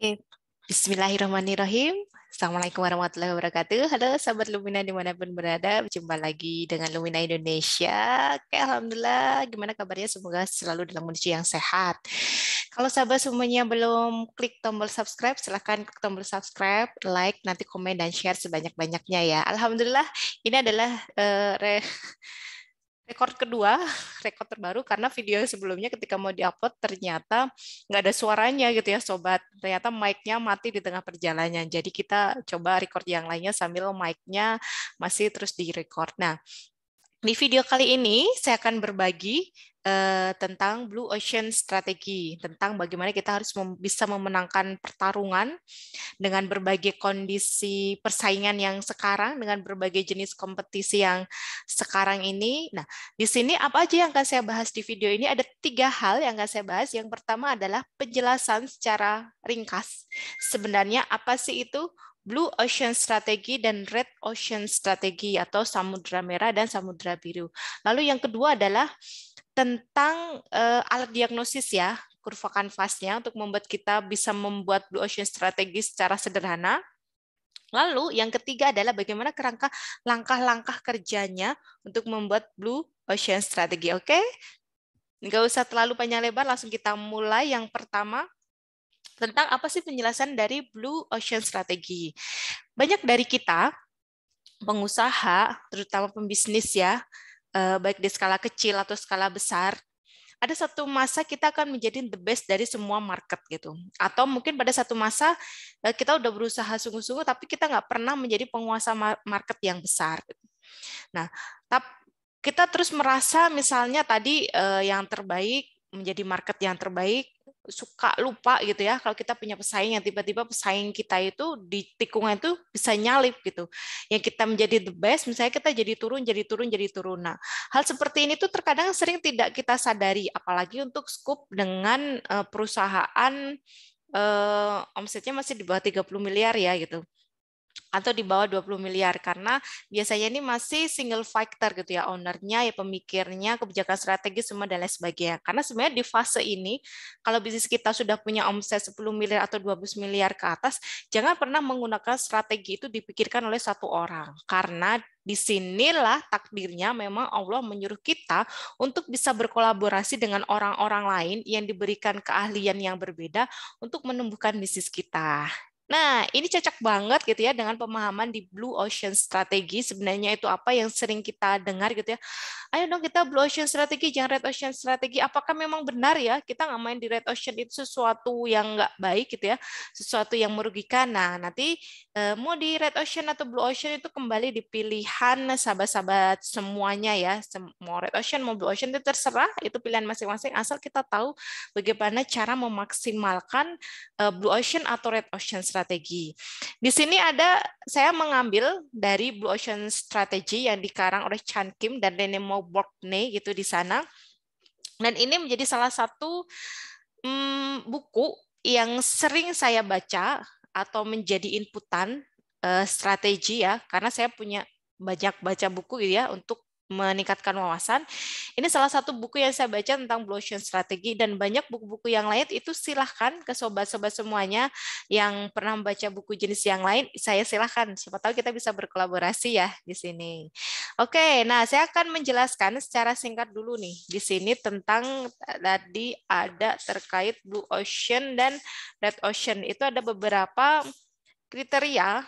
Oke, Bismillahirrahmanirrahim. Assalamualaikum warahmatullahi wabarakatuh. Halo sahabat Lumina dimanapun berada, berjumpa lagi dengan Lumina Indonesia. Oke, Alhamdulillah, gimana kabarnya? Semoga selalu dalam kondisi yang sehat. Kalau sahabat semuanya belum klik tombol subscribe, silahkan klik tombol subscribe, like, nanti komen dan share sebanyak-banyaknya ya. Alhamdulillah, ini adalah rekor kedua, rekor terbaru karena video sebelumnya ketika mau diupload ternyata nggak ada suaranya gitu ya sobat. Ternyata mic-nya mati di tengah perjalanan. Jadi kita coba record yang lainnya sambil mic-nya masih terus direcord. Nah, di video kali ini saya akan berbagi tentang Blue Ocean Strategy, tentang bagaimana kita harus bisa memenangkan pertarungan dengan berbagai kondisi persaingan yang sekarang, dengan berbagai jenis kompetisi yang sekarang ini. Nah, di sini apa aja yang akan saya bahas di video ini? Ada 3 hal yang akan saya bahas. Yang pertama adalah penjelasan secara ringkas. Sebenarnya apa sih itu Blue Ocean Strategy dan Red Ocean Strategy atau Samudra Merah dan Samudra Biru. Lalu yang kedua adalah tentang alat diagnosis ya, kurva kanvasnya untuk membuat kita bisa membuat Blue Ocean Strategy secara sederhana. Lalu yang ketiga adalah bagaimana kerangka langkah-langkah kerjanya untuk membuat Blue Ocean Strategy. Oke? Nggak usah terlalu panjang lebar, langsung kita mulai. Yang pertama, tentang apa sih penjelasan dari Blue Ocean Strategy. Banyak dari kita, pengusaha, terutama pembisnis ya, baik di skala kecil atau skala besar, ada satu masa kita akan menjadi the best dari semua market gitu. Atau mungkin pada satu masa kita udah berusaha sungguh-sungguh tapi kita nggak pernah menjadi penguasa market yang besar. Nah, kita terus merasa misalnya tadi yang terbaik, menjadi market yang terbaik, suka lupa gitu ya kalau kita punya pesaing yang tiba-tiba pesaing kita itu di tikungan itu bisa nyalip gitu. Yang kita menjadi the best, misalnya kita jadi turun, jadi turun, jadi turun. Nah, hal seperti ini tuh terkadang sering tidak kita sadari, apalagi untuk skup dengan perusahaan omsetnya masih di bawah 30 miliar ya gitu, atau di bawah 20 miliar karena biasanya ini masih single factor gitu ya, ownernya, ya pemikirnya, kebijakan strategis semua dan lain sebagainya. Karena sebenarnya di fase ini kalau bisnis kita sudah punya omset 10 miliar atau 12 miliar ke atas, jangan pernah menggunakan strategi itu dipikirkan oleh satu orang karena disinilah takdirnya memang Allah menyuruh kita untuk bisa berkolaborasi dengan orang-orang lain yang diberikan keahlian yang berbeda untuk menumbuhkan bisnis kita. Nah, ini cocok banget gitu ya dengan pemahaman di Blue Ocean Strategy. Sebenarnya itu apa yang sering kita dengar gitu ya. Ayo dong kita Blue Ocean Strategy, jangan Red Ocean Strategy. Apakah memang benar ya kita nggak main di Red Ocean itu sesuatu yang nggak baik gitu ya, sesuatu yang merugikan. Nah, nanti mau di Red Ocean atau Blue Ocean itu kembali di pilihan sahabat-sahabat semuanya ya. Mau Red Ocean, mau Blue Ocean itu terserah, itu pilihan masing-masing. Asal kita tahu bagaimana cara memaksimalkan Blue Ocean atau Red Ocean Strategy. Di sini saya mengambil dari Blue Ocean Strategy yang dikarang oleh Chan Kim dan Rene Mauborgne gitu di sana. Dan ini menjadi salah satu buku yang sering saya baca atau menjadi inputan strategi ya, karena saya punya banyak baca buku gitu ya untuk meningkatkan wawasan. Ini salah satu buku yang saya baca tentang Blue Ocean Strategy dan banyak buku-buku yang lain itu silahkan ke sobat-sobat semuanya yang pernah membaca buku jenis yang lain, saya silahkan. Siapa tahu kita bisa berkolaborasi ya di sini. Oke, nah saya akan menjelaskan secara singkat dulu nih di sini tentang tadi ada terkait Blue Ocean dan Red Ocean. Itu ada beberapa kriteria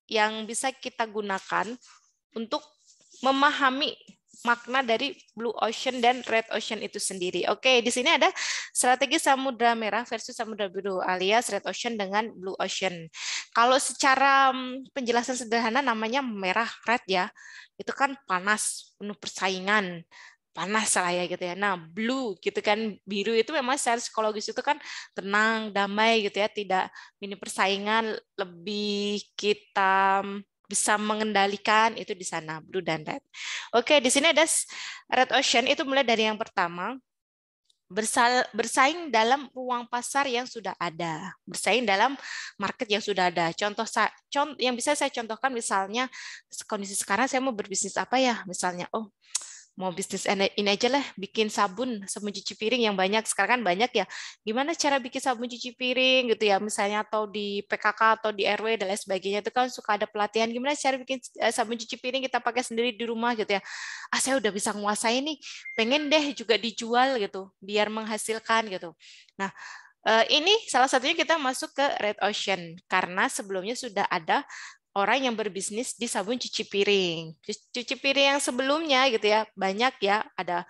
yang bisa kita gunakan untuk memahami makna dari Blue Ocean dan Red Ocean itu sendiri. Oke, di sini ada strategi Samudra Merah versus Samudra Biru alias Red Ocean dengan Blue Ocean. Kalau secara penjelasan sederhana namanya merah red ya, itu kan panas, penuh persaingan, panas lah ya gitu ya. Nah, blue gitu kan, biru itu memang secara psikologis itu kan tenang, damai gitu ya, tidak minim persaingan, lebih kita bisa mengendalikan itu di sana blue dan red. Oke, di sini ada Red Ocean itu mulai dari yang pertama bersaing dalam ruang pasar yang sudah ada, bersaing dalam market yang sudah ada. Contoh yang bisa saya contohkan misalnya kondisi sekarang saya mau berbisnis apa ya, misalnya mau bisnis ini aja lah, bikin sabun cuci piring yang banyak. Sekarang kan banyak ya, gimana cara bikin sabun cuci piring gitu ya, misalnya atau di PKK atau di RW dan lain sebagainya, itu kan suka ada pelatihan gimana cara bikin sabun cuci piring kita pakai sendiri di rumah gitu ya. Saya udah bisa menguasai nih, pengen deh juga dijual gitu, biar menghasilkan gitu. Nah, ini salah satunya kita masuk ke Red Ocean, karena sebelumnya sudah ada orang yang berbisnis di sabun cuci piring. Cuci piring yang sebelumnya gitu ya, banyak ya, ada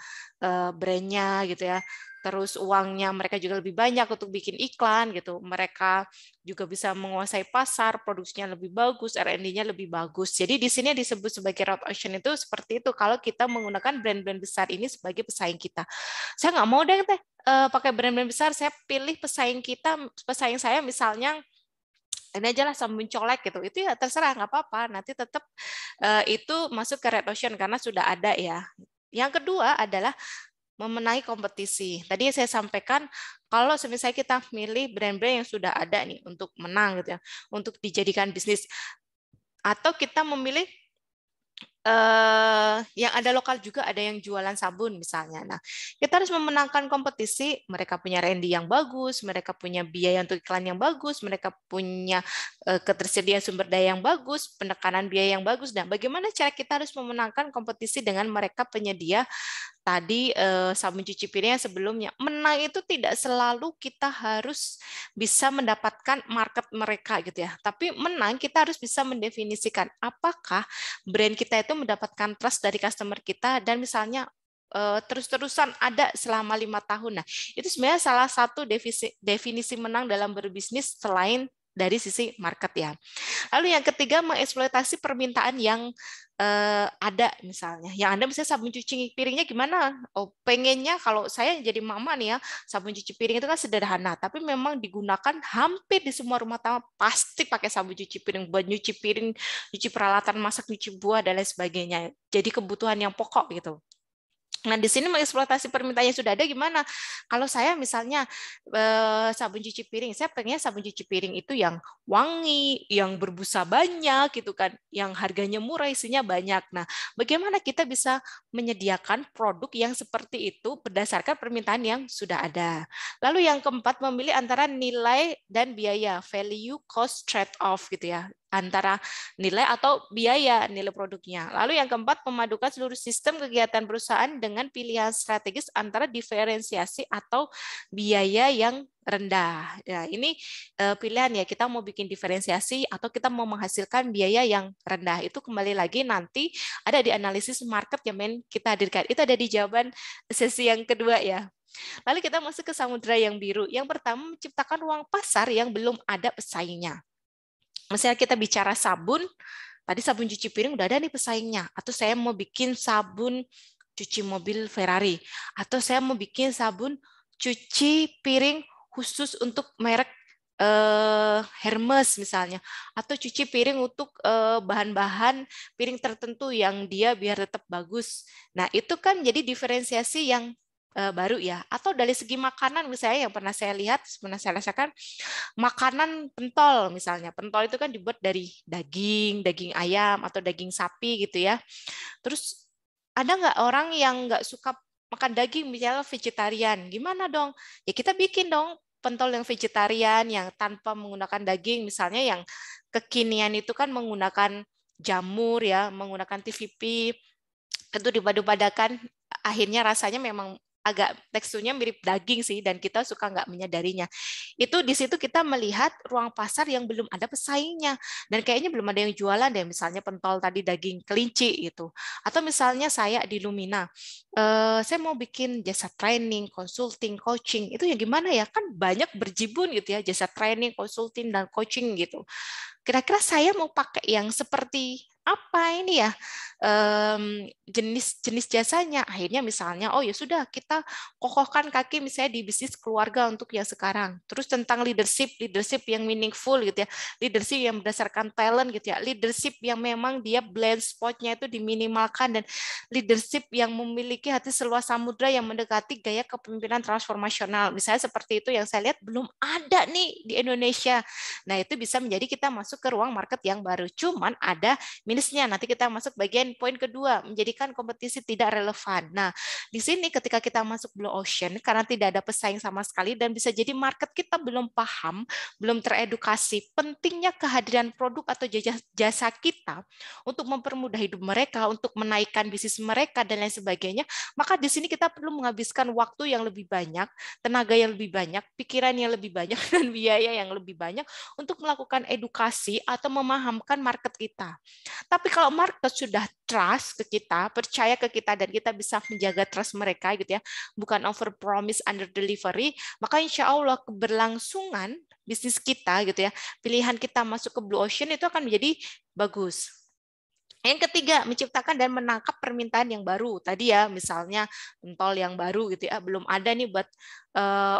brandnya gitu ya. Terus uangnya mereka juga lebih banyak untuk bikin iklan gitu. Mereka juga bisa menguasai pasar, produksinya lebih bagus, R&D-nya lebih bagus. Jadi di sini disebut sebagai Red Ocean itu seperti itu kalau kita menggunakan brand-brand besar ini sebagai pesaing kita. Saya nggak mau deh teh pakai brand-brand besar, saya pilih pesaing kita, pesaing saya misalnya ini aja lah sabun colek gitu, itu ya terserah nggak apa-apa, nanti tetap itu masuk ke Red Ocean karena sudah ada ya. Yang kedua adalah memenangi kompetisi. Tadi saya sampaikan kalau misalnya kita milih brand-brand yang sudah ada nih untuk menang gitu ya, untuk dijadikan bisnis, atau kita memilih yang ada lokal juga ada yang jualan sabun misalnya. Nah, kita harus memenangkan kompetisi. Mereka punya R&D yang bagus, mereka punya biaya untuk iklan yang bagus, mereka punya ketersediaan sumber daya yang bagus, penekanan biaya yang bagus. Dan bagaimana cara kita harus memenangkan kompetisi dengan mereka penyedia tadi sabun cuci piring yang sebelumnya. Menang itu tidak selalu kita harus bisa mendapatkan market mereka gitu ya. Tapi menang kita harus bisa mendefinisikan apakah brand kita itu mendapatkan trust dari customer kita dan misalnya terus-terusan ada selama 5 tahun. Nah, itu sebenarnya salah satu definisi menang dalam berbisnis selain dari sisi market ya. Lalu yang ketiga, mengeksploitasi permintaan yang ada misalnya. Yang Anda misalnya sabun cuci piringnya gimana? Oh, pengennya kalau saya jadi mama nih ya, sabun cuci piring itu kan sederhana, tapi memang digunakan hampir di semua rumah tangga pasti pakai sabun cuci piring buat nyuci piring, nyuci peralatan masak, nyuci buah dan lain sebagainya. Jadi kebutuhan yang pokok gitu. Nah, di sini mengeksploitasi permintaan yang sudah ada gimana? Kalau saya misalnya sabun cuci piring, saya pengennya sabun cuci piring itu yang wangi, yang berbusa banyak gitu kan, yang harganya murah, isinya banyak. Nah, bagaimana kita bisa menyediakan produk yang seperti itu berdasarkan permintaan yang sudah ada. Lalu yang keempat, memilih antara nilai dan biaya, value cost trade off gitu ya, antara nilai atau biaya nilai produknya. Lalu yang keempat, memadukan seluruh sistem kegiatan perusahaan dengan pilihan strategis antara diferensiasi atau biaya yang rendah. Ya, ini pilihan ya, kita mau bikin diferensiasi atau kita mau menghasilkan biaya yang rendah. Itu kembali lagi nanti ada di analisis market yang kita hadirkan. Itu ada di jawaban sesi yang kedua ya. Lalu kita masuk ke samudra yang biru. Yang pertama, menciptakan ruang pasar yang belum ada pesaingnya. Misalnya kita bicara sabun, tadi sabun cuci piring udah ada nih pesaingnya. Atau saya mau bikin sabun cuci mobil Ferrari. Atau saya mau bikin sabun cuci piring khusus untuk merek Hermes misalnya. Atau cuci piring untuk bahan-bahan piring tertentu yang dia biar tetap bagus. Nah, itu kan jadi diferensiasi yang baru ya. Atau dari segi makanan misalnya yang pernah saya lihat, pernah saya rasakan, makanan pentol misalnya. Pentol itu kan dibuat dari daging, daging ayam atau daging sapi gitu ya. Terus ada nggak orang yang nggak suka makan daging, misalnya vegetarian? Gimana dong? Ya kita bikin dong pentol yang vegetarian yang tanpa menggunakan daging, misalnya yang kekinian itu kan menggunakan jamur ya, menggunakan TVP, itu dipadu-padakan, akhirnya rasanya memang agak teksturnya mirip daging sih, dan kita suka nggak menyadarinya. Itu di situ kita melihat ruang pasar yang belum ada pesaingnya, dan kayaknya belum ada yang jualan deh, misalnya pentol tadi daging kelinci gitu. Atau misalnya saya di Lumina, saya mau bikin jasa training, consulting, coaching, itu ya gimana ya, kan banyak berjibun gitu ya, jasa training, consulting, dan coaching gitu. Kira-kira saya mau pakai yang seperti apa ini ya, jenis jasanya. Akhirnya misalnya, oh ya sudah, kita kokohkan kaki misalnya di bisnis keluarga untuk yang sekarang. Terus tentang leadership yang meaningful gitu ya, leadership yang berdasarkan talent gitu ya, leadership yang memang dia blind spotnya itu diminimalkan, dan leadership yang memiliki hati seluas samudra yang mendekati gaya kepemimpinan transformasional. Misalnya seperti itu yang saya lihat belum ada nih di Indonesia. Nah, itu bisa menjadi kita masuk ke ruang market yang baru. Cuman ada minusnya. Nanti kita masuk bagian poin kedua, menjadikan kompetisi tidak relevan. Nah, di sini ketika kita masuk blue ocean, karena tidak ada pesaing sama sekali dan bisa jadi market kita belum paham, belum teredukasi pentingnya kehadiran produk atau jasa kita untuk mempermudah hidup mereka, untuk menaikkan bisnis mereka dan lain sebagainya, maka di sini kita perlu menghabiskan waktu yang lebih banyak, tenaga yang lebih banyak, pikiran yang lebih banyak, dan biaya yang lebih banyak untuk melakukan edukasi atau memahamkan market kita. Tapi kalau market sudah trust ke kita, percaya ke kita, dan kita bisa menjaga trust mereka gitu ya, bukan over promise under delivery, maka insya Allah keberlangsungan bisnis kita gitu ya, pilihan kita masuk ke blue ocean itu akan menjadi bagus. Yang ketiga, menciptakan dan menangkap permintaan yang baru. Tadi ya, misalnya pentol yang baru gitu ya, belum ada nih buat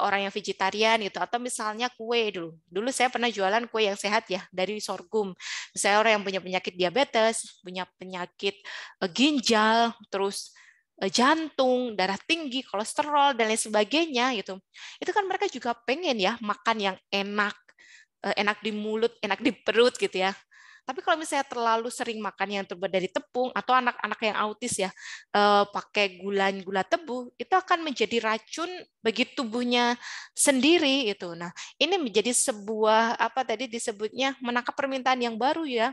orang yang vegetarian gitu. Atau misalnya kue dulu. Dulu saya pernah jualan kue yang sehat ya, dari sorghum. Misalnya orang yang punya penyakit diabetes, punya penyakit ginjal, terus jantung, darah tinggi, kolesterol, dan lain sebagainya gitu. Itu kan mereka juga pengen ya makan yang enak, enak di mulut, enak di perut gitu ya. Tapi kalau misalnya terlalu sering makan yang terbuat dari tepung atau anak-anak yang autis ya pakai gula tebu, itu akan menjadi racun bagi tubuhnya sendiri itu. Nah, ini menjadi sebuah apa tadi disebutnya menangkap permintaan yang baru ya.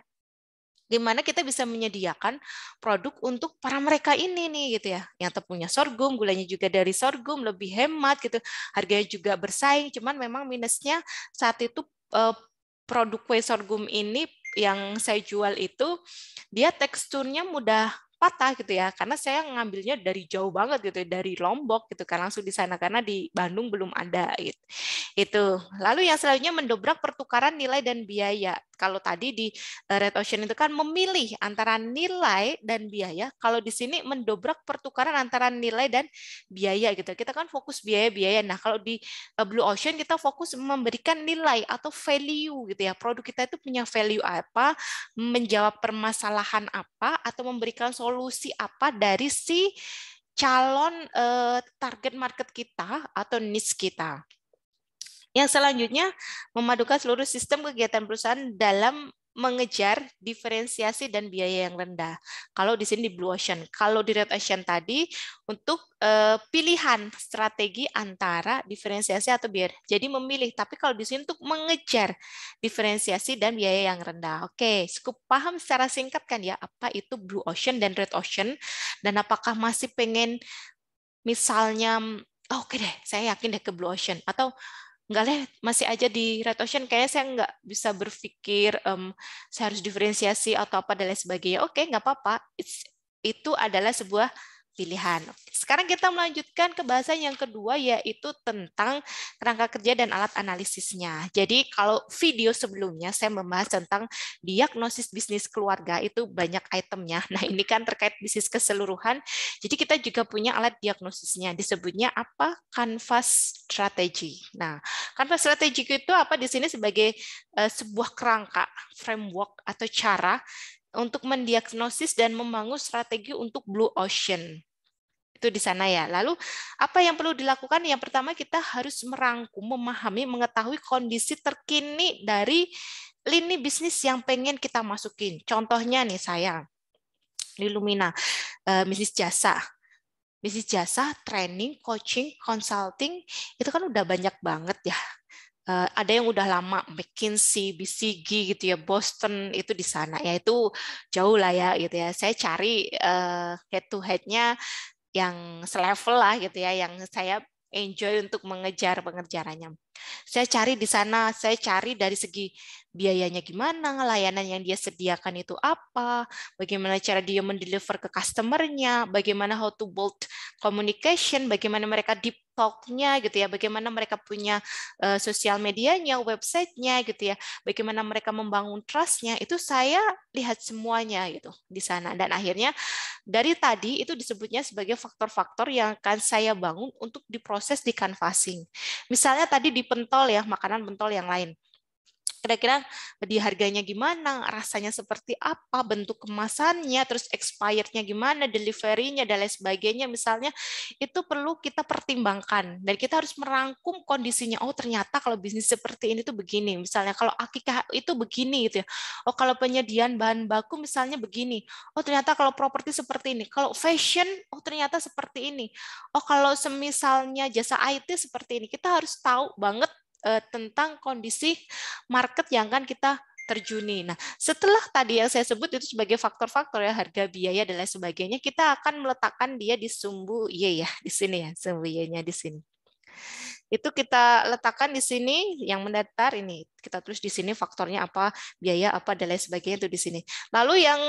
Gimana kita bisa menyediakan produk untuk para mereka ini nih gitu ya. Yang tepungnya sorghum, gulanya juga dari sorghum, lebih hemat gitu. Harganya juga bersaing, cuman memang minusnya saat itu produk kue sorghum ini yang saya jual itu dia teksturnya mudah patah gitu ya, karena saya ngambilnya dari jauh banget gitu, dari Lombok gitu kan, langsung di sana karena di Bandung belum ada gitu. Itu. Lalu yang selanjutnya mendobrak pertukaran nilai dan biaya. Kalau tadi di Red Ocean itu kan memilih antara nilai dan biaya, kalau di sini mendobrak pertukaran antara nilai dan biaya gitu. Kita kan fokus biaya-biaya. Nah, kalau di Blue Ocean kita fokus memberikan nilai atau value gitu ya. Produk kita itu punya value apa, menjawab permasalahan apa, atau memberikan solusi apa dari si calon target market kita atau niche kita. Yang selanjutnya, memadukan seluruh sistem kegiatan perusahaan dalam mengejar diferensiasi dan biaya yang rendah. Kalau di sini di Blue Ocean, kalau di Red Ocean tadi untuk pilihan strategi antara diferensiasi atau biaya. Jadi memilih, tapi kalau di sini untuk mengejar diferensiasi dan biaya yang rendah. Oke, cukup paham secara singkat kan ya apa itu Blue Ocean dan Red Ocean, dan apakah masih pengen misalnya oke deh, saya yakin deh ke Blue Ocean, atau enggak deh, masih aja di Red Ocean, kayaknya saya nggak bisa berpikir saya harus diferensiasi atau apa dan lain sebagainya. Oke, nggak apa-apa. Itu adalah sebuah pilihan. Sekarang kita melanjutkan ke bahasan yang kedua, yaitu tentang kerangka kerja dan alat analisisnya. Jadi kalau video sebelumnya saya membahas tentang diagnosis bisnis keluarga, itu banyak itemnya. Nah, ini kan terkait bisnis keseluruhan. Jadi kita juga punya alat diagnosisnya. Disebutnya apa? Canvas strategy. Nah, canvas strategy itu apa di sini sebagai sebuah kerangka, framework atau cara untuk mendiagnosis dan membangun strategi untuk Blue Ocean. Itu di sana ya. Lalu apa yang perlu dilakukan? Yang pertama kita harus merangkum, memahami, mengetahui kondisi terkini dari lini bisnis yang pengen kita masukin. Contohnya nih saya di Lumina, bisnis jasa. Bisnis jasa, training, coaching, consulting, itu kan udah banyak banget ya. Ada yang udah lama, McKinsey, BCG gitu ya, Boston itu di sana ya, itu jauh lah ya gitu ya. Saya cari head to head-nya yang selevel lah gitu ya, yang saya enjoy untuk mengejar pengejarannya. Saya cari di sana, saya cari dari segi biayanya gimana, layanan yang dia sediakan itu apa, bagaimana cara dia mendeliver ke customer-nya, bagaimana how to build communication, bagaimana mereka deep talk-nya gitu ya, bagaimana mereka punya sosial medianya, website-nya gitu ya, bagaimana mereka membangun trust-nya, itu saya lihat semuanya gitu di sana. Dan akhirnya dari tadi itu disebutnya sebagai faktor-faktor yang akan saya bangun untuk diproses di canvassing. Misalnya tadi di pentol ya, makanan pentol yang lain. Kira-kira di harganya gimana, rasanya seperti apa, bentuk kemasannya, terus expirednya gimana, delivery-nya, dan lain sebagainya misalnya, itu perlu kita pertimbangkan. Dan kita harus merangkum kondisinya. Oh ternyata kalau bisnis seperti ini tuh begini. Misalnya kalau akikah itu begini gitu ya. Oh kalau penyediaan bahan baku misalnya begini. Oh ternyata kalau properti seperti ini. Kalau fashion, oh ternyata seperti ini. Oh kalau semisalnya jasa IT seperti ini. Kita harus tahu banget tentang kondisi market yang akan kita terjuni. Nah, setelah tadi yang saya sebut itu sebagai faktor-faktor ya, harga, biaya dan lain sebagainya, kita akan meletakkan dia di sumbu Y ya, di sini ya, sumbu Y-nya di sini. Itu kita letakkan di sini yang mendatar ini. Kita tulis di sini faktornya apa, biaya apa dan lain sebagainya itu di sini. Lalu yang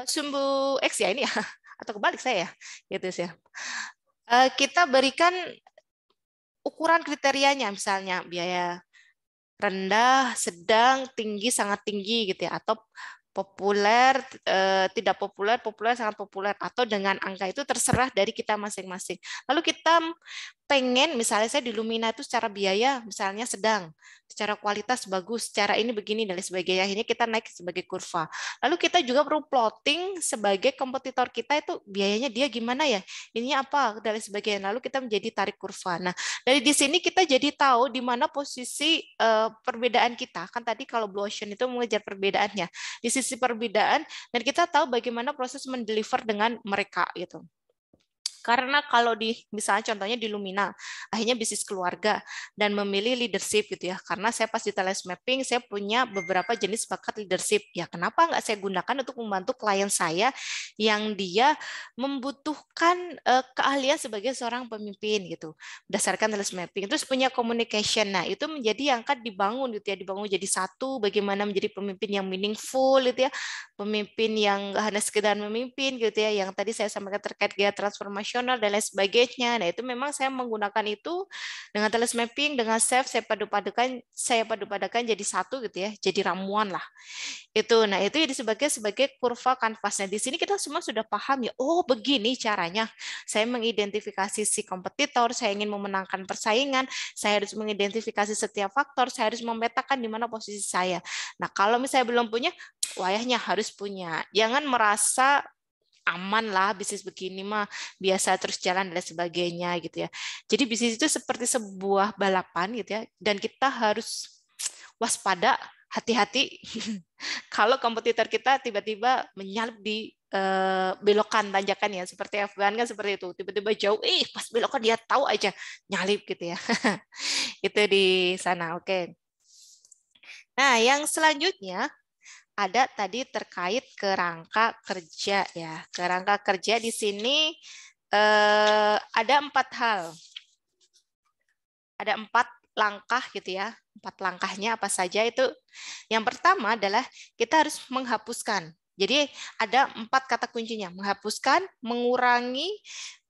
sumbu X ya ini ya, atau kebalik saya ya, gitu sih. Kita berikan ukuran kriterianya misalnya biaya rendah, sedang, tinggi, sangat tinggi gitu ya, atau populer, tidak populer, populer, sangat populer, atau dengan angka itu terserah dari kita masing-masing. Lalu kita pengen, misalnya saya di Lumina itu secara biaya misalnya sedang, secara kualitas bagus, secara ini begini dan sebagainya. Akhirnya kita naik sebagai kurva. Lalu kita juga perlu plotting sebagai kompetitor kita itu biayanya dia gimana ya, ini apa dan sebagainya. Lalu kita menjadi tarik kurva. Nah, dari di sini kita jadi tahu di mana posisi perbedaan kita. Kan tadi kalau Blue Ocean itu mengejar perbedaannya. Di sisi perbedaan dan kita tahu bagaimana proses mendeliver dengan mereka gitu. Karena kalau di misalnya contohnya di Lumina, akhirnya bisnis keluarga dan memilih leadership gitu ya. Karena saya pas di talent mapping, saya punya beberapa jenis bakat leadership. Ya kenapa nggak saya gunakan untuk membantu klien saya yang dia membutuhkan keahlian sebagai seorang pemimpin gitu. Berdasarkan talent mapping. Terus punya communication. Nah itu menjadi yang akan dibangun gitu ya. Dibangun jadi satu, bagaimana menjadi pemimpin yang meaningful gitu ya. Pemimpin yang hanya sekedar memimpin gitu ya. Yang tadi saya sampaikan terkait gaya transformasi dan lain sebagainya. Nah, itu memang saya menggunakan itu dengan talent mapping, dengan Chef, saya padu-padukan jadi satu gitu ya, jadi ramuan lah. Itu, nah itu sebagai kurva kanvasnya. Di sini kita semua sudah paham ya, oh begini caranya. Saya mengidentifikasi si kompetitor, saya ingin memenangkan persaingan, saya harus mengidentifikasi setiap faktor, saya harus memetakan di mana posisi saya. Nah, kalau misalnya belum punya, wayahnya harus punya. Jangan merasa aman lah bisnis begini mah biasa terus jalan dan sebagainya gitu ya. Jadi bisnis itu seperti sebuah balapan gitu ya dan kita harus waspada, hati-hati kalau kompetitor kita tiba-tiba menyalip di belokan tanjakan ya seperti Afgan kan seperti itu tiba-tiba jauh pas belokan dia tahu aja nyalip gitu ya. Itu di sana. Oke. Nah, yang selanjutnya ada tadi terkait kerangka kerja ya. Kerangka kerja di sini ada 4 hal. Ada 4 langkah gitu ya. 4 langkahnya apa saja itu. Yang pertama adalah kita harus menghapuskan. Jadi ada 4 kata kuncinya. Menghapuskan, mengurangi,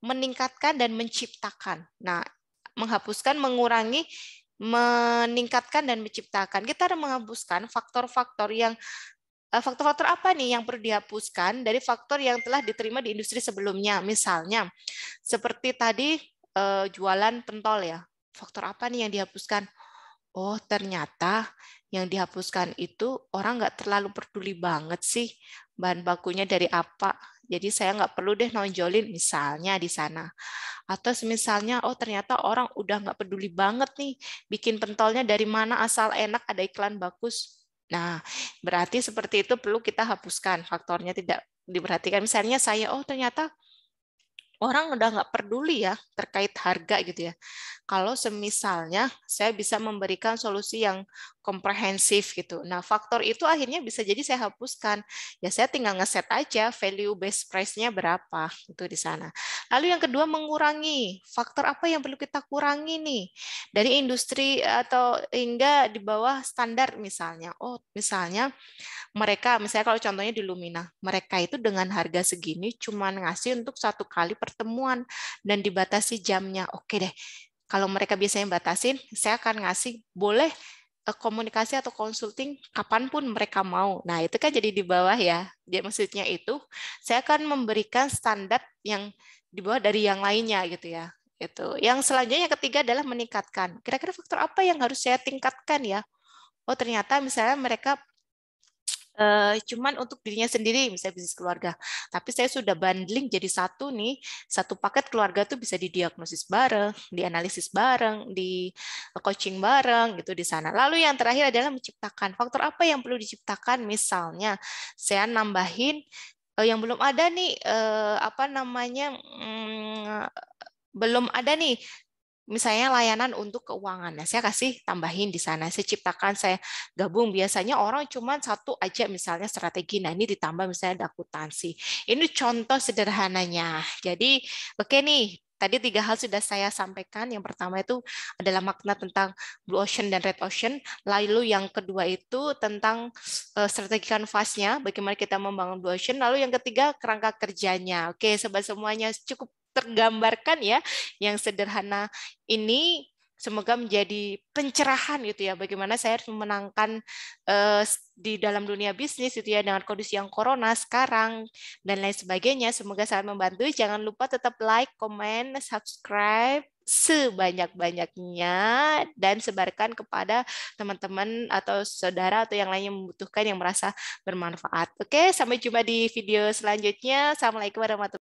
meningkatkan, dan menciptakan. Nah, menghapuskan, mengurangi, meningkatkan, dan menciptakan. Kita harus menghapuskan faktor-faktor yang faktor-faktor apa nih yang perlu dihapuskan dari faktor yang telah diterima di industri sebelumnya. Misalnya, seperti tadi jualan pentol ya. Faktor apa nih yang dihapuskan? Oh, ternyata yang dihapuskan itu orang nggak terlalu peduli banget sih bahan bakunya dari apa. Jadi saya nggak perlu deh nonjolin misalnya di sana. Atau misalnya, oh ternyata orang udah nggak peduli banget nih bikin pentolnya dari mana asal enak ada iklan bagus. Nah, berarti seperti itu perlu kita hapuskan faktornya tidak diperhatikan. Misalnya saya, oh ternyata orang udah nggak peduli ya terkait harga gitu ya. Kalau semisalnya saya bisa memberikan solusi yang komprehensif gitu. Nah, faktor itu akhirnya bisa jadi saya hapuskan. Ya saya tinggal ngeset aja value based price-nya berapa itu di sana. Lalu yang kedua mengurangi. Faktor apa yang perlu kita kurangi nih? Dari industri atau hingga di bawah standar misalnya. Oh, misalnya mereka, misalnya kalau contohnya di Lumina, mereka itu dengan harga segini cuma ngasih untuk 1 kali pertemuan dan dibatasi jamnya. Oke deh, kalau mereka biasanya batasin, saya akan ngasih boleh komunikasi atau consulting kapanpun mereka mau. Nah, itu kan jadi di bawah ya. Dia maksudnya itu, saya akan memberikan standar yang di bawah dari yang lainnya gitu ya. Itu. Yang selanjutnya yang ketiga adalah meningkatkan. Kira-kira faktor apa yang harus saya tingkatkan ya? oh ternyata misalnya mereka cuman untuk dirinya sendiri, misalnya bisnis keluarga. Tapi saya sudah bundling jadi satu nih, satu paket keluarga tuh bisa didiagnosis bareng, dianalisis bareng, di coaching bareng gitu di sana. Lalu yang terakhir adalah menciptakan. Faktor apa yang perlu diciptakan? Misalnya saya nambahin yang belum ada nih, apa namanya, belum ada nih misalnya layanan untuk keuangan. Nah, saya kasih tambahin di sana. Saya ciptakan, saya gabung. Biasanya orang cuma satu aja misalnya strategi. Nah, ini ditambah misalnya ada akuntansi. Ini contoh sederhananya. Jadi, oke nih. Tadi 3 hal sudah saya sampaikan. Yang pertama itu adalah makna tentang Blue Ocean dan Red Ocean. Lalu yang kedua itu tentang strategi kanvasnya, bagaimana kita membangun Blue Ocean. Lalu yang ketiga kerangka kerjanya. Oke, sobat semuanya cukup tergambarkan ya yang sederhana ini, semoga menjadi pencerahan gitu ya bagaimana saya harus memenangkan di dalam dunia bisnis gitu ya dengan kondisi yang corona sekarang dan lain sebagainya. Semoga sangat membantu. Jangan lupa tetap like, comment, subscribe sebanyak-banyaknya dan sebarkan kepada teman-teman atau saudara atau yang lain yang membutuhkan yang merasa bermanfaat. Oke, sampai jumpa di video selanjutnya. Assalamualaikum warahmatullahi wabarakatuh.